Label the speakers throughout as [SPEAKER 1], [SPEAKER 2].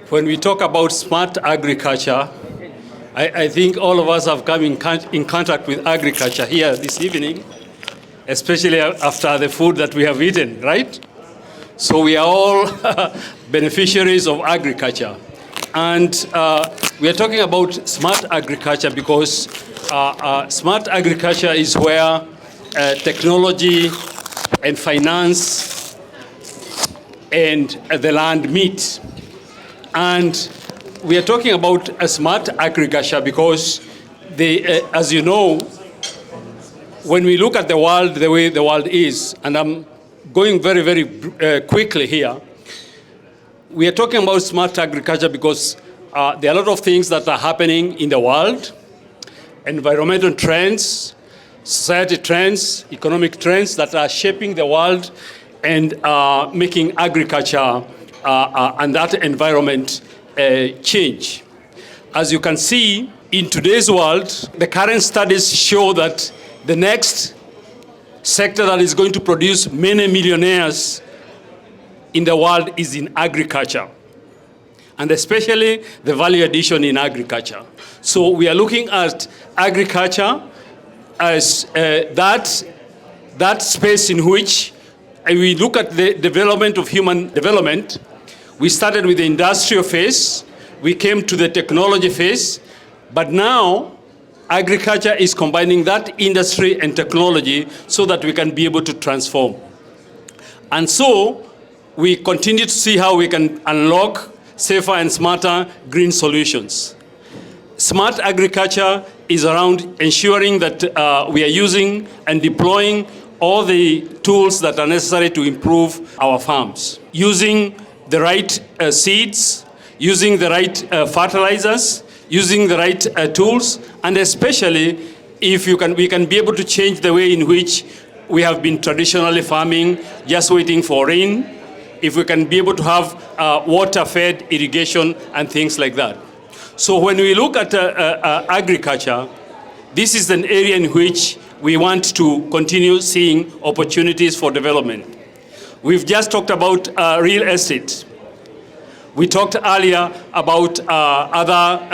[SPEAKER 1] When we talk about smart agriculture, I think all of us have come in contact with agriculture here this evening, especially after the food that we have eaten, right? So we are all beneficiaries of agriculture. And we are talking about smart agriculture because smart agriculture is where technology and finance and the land meet. And we are talking about a smart agriculture because, as you know, when we look at the world the way the world is, and I'm going very, very quickly here, we are talking about smart agriculture because there are a lot of things that are happening in the world, environmental trends, society trends, economic trends that are shaping the world and making agriculture and that environment change. As you can see, in today's world, the current studies show that the next sector that is going to produce many millionaires in the world is in agriculture, and especially the value addition in agriculture. So we are looking at agriculture as that space in which we look at the development of human development. We started with the industrial phase, we came to the technology phase, but now agriculture is combining that industry and technology so that we can be able to transform. And so we continue to see how we can unlock safer and smarter green solutions. Smart agriculture is around ensuring that we are using and deploying all the tools that are necessary to improve our farms, using the right seeds, using the right fertilizers, using the right tools, and especially if we can be able to change the way in which we have been traditionally farming, just waiting for rain, if we can be able to have water-fed irrigation and things like that. So when we look at agriculture, this is an area in which we want to continue seeing opportunities for development. We've just talked about real estate. We talked earlier about other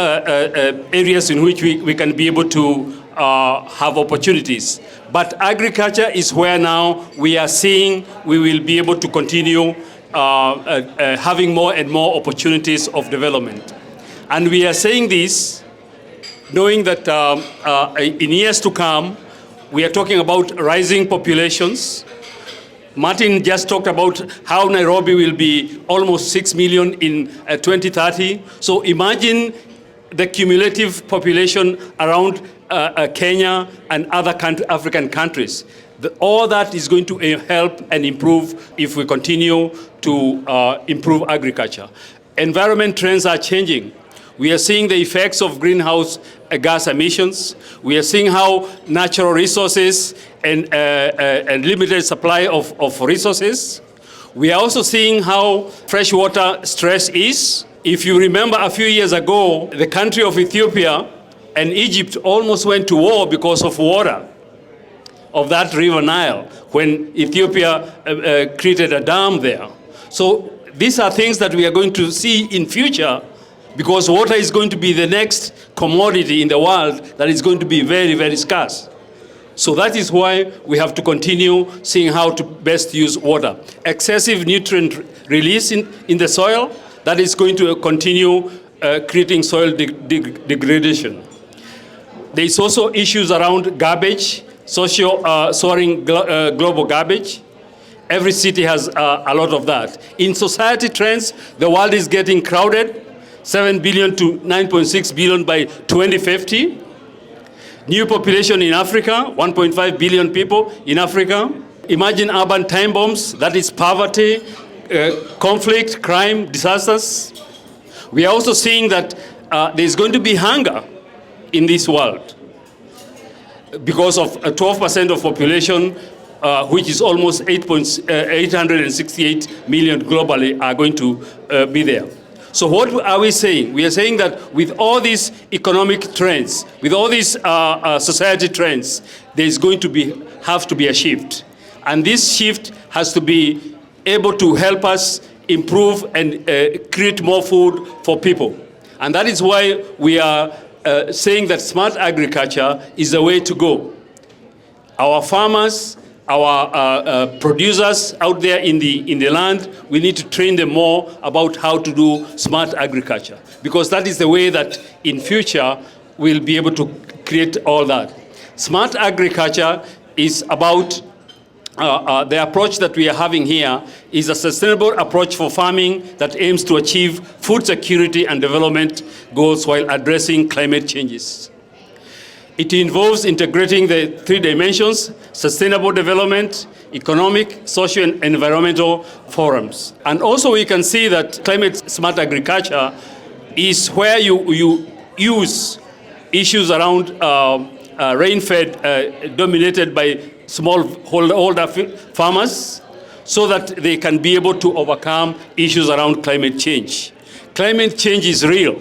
[SPEAKER 1] areas in which we can be able to have opportunities. But agriculture is where now we are seeing we will be able to continue having more and more opportunities of development. And we are saying this knowing that in years to come, we are talking about rising populations. Martin just talked about how Nairobi will be almost 6 million in 2030. So imagine the cumulative population around Kenya and other African countries. All that is going to help and improve if we continue to improve agriculture. Environment trends are changing. We are seeing the effects of greenhouse gas emissions. We are seeing how natural resources and limited supply of resources. We are also seeing how freshwater stress is. If you remember a few years ago, the country of Ethiopia and Egypt almost went to war because of water of that river Nile when Ethiopia created a dam there. So these are things that we are going to see in future, because water is going to be the next commodity in the world that is going to be very, very scarce. So that is why we have to continue seeing how to best use water. Excessive nutrient release in the soil, that is going to continue creating soil degradation. There is also issues around garbage, soaring global garbage. Every city has a lot of that. In society trends, the world is getting crowded. 7 billion to 9.6 billion by 2050. New population in Africa, 1.5 billion people in Africa. Imagine urban time bombs, that is poverty, conflict, crime, disasters. We are also seeing that there's going to be hunger in this world because of 12% of population, which is almost 868 million globally, are going to be there. So what are we saying? We are saying that with all these economic trends, with all these society trends, there's going to have to be a shift. And this shift has to be able to help us improve and create more food for people. And that is why we are saying that smart agriculture is the way to go. Our farmers, our producers out there in the land, we need to train them more about how to do smart agriculture, because that is the way that in future we'll be able to create all that. Smart agriculture is about the approach that we are having here is a sustainable approach for farming that aims to achieve food security and development goals while addressing climate changes. It involves integrating the three dimensions: sustainable development, economic, social, and environmental forums. And also we can see that climate smart agriculture is where you use issues around rain-fed, dominated by smallholder farmers, so that they can be able to overcome issues around climate change. Climate change is real.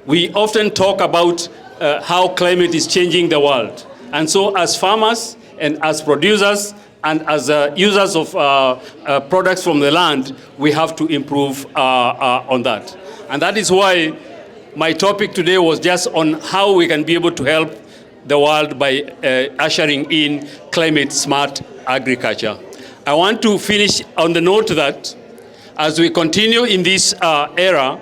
[SPEAKER 1] We often talk about how climate is changing the world. And so as farmers and as producers and as users of products from the land, we have to improve on that. And that is why my topic today was just on how we can be able to help the world by ushering in climate smart agriculture. I want to finish on the note that as we continue in this era,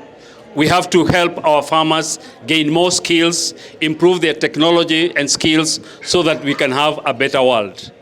[SPEAKER 1] we have to help our farmers gain more skills, improve their technology and skills so that we can have a better world.